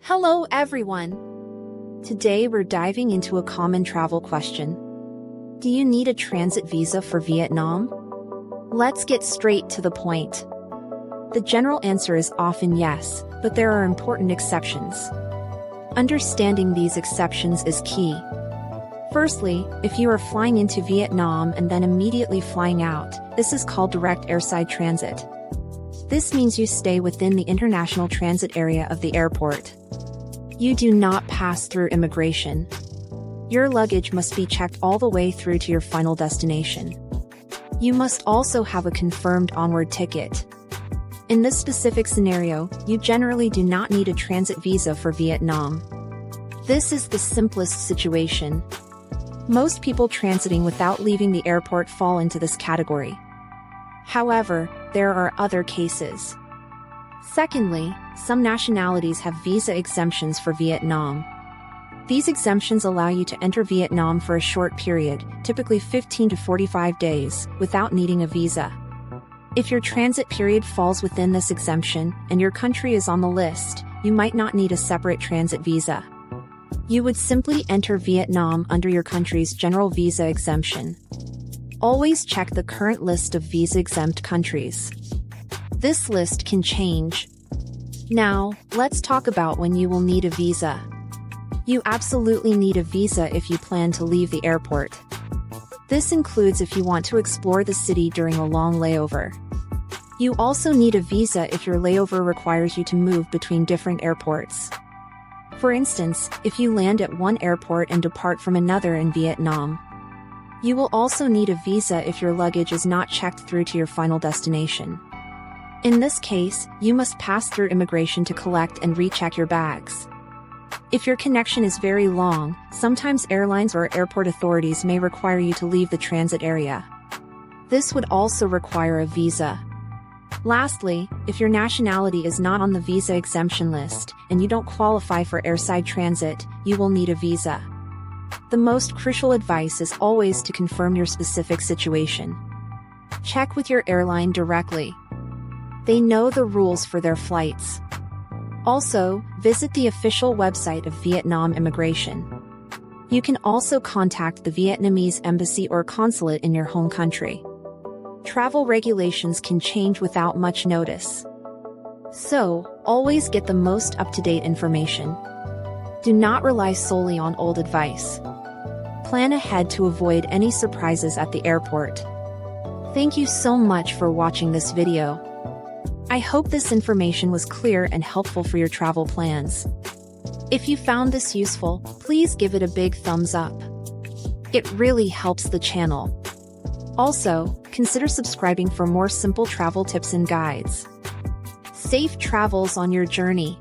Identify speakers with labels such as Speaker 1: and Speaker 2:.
Speaker 1: Hello everyone! Today we're diving into a common travel question. Do you need a transit visa for Vietnam? Let's get straight to the point. The general answer is often yes, but there are important exceptions. Understanding these exceptions is key. Firstly, if you are flying into Vietnam and then immediately flying out, this is called direct airside transit. This means you stay within the international transit area of the airport. You do not pass through immigration. Your luggage must be checked all the way through to your final destination. You must also have a confirmed onward ticket. In this specific scenario, you generally do not need a transit visa for Vietnam. This is the simplest situation. Most people transiting without leaving the airport fall into this category. However, there are other cases. Secondly, some nationalities have visa exemptions for Vietnam. These exemptions allow you to enter Vietnam for a short period, typically 15 to 45 days, without needing a visa. If your transit period falls within this exemption, and your country is on the list, you might not need a separate transit visa. You would simply enter Vietnam under your country's general visa exemption. Always check the current list of visa-exempt countries. This list can change. Now, let's talk about when you will need a visa. You absolutely need a visa if you plan to leave the airport. This includes if you want to explore the city during a long layover. You also need a visa if your layover requires you to move between different airports. For instance, if you land at one airport and depart from another in Vietnam. You will also need a visa if your luggage is not checked through to your final destination. In this case, you must pass through immigration to collect and recheck your bags. If your connection is very long, sometimes airlines or airport authorities may require you to leave the transit area. This would also require a visa. Lastly, if your nationality is not on the visa exemption list, and you don't qualify for airside transit, you will need a visa. The most crucial advice is always to confirm your specific situation. Check with your airline directly. They know the rules for their flights. Also, visit the official website of Vietnam Immigration. You can also contact the Vietnamese embassy or consulate in your home country. Travel regulations can change without much notice. So, always get the most up-to-date information. Do not rely solely on old advice. Plan ahead to avoid any surprises at the airport. Thank you so much for watching this video. I hope this information was clear and helpful for your travel plans. If you found this useful, please give it a big thumbs up. It really helps the channel. Also, consider subscribing for more simple travel tips and guides. Safe travels on your journey.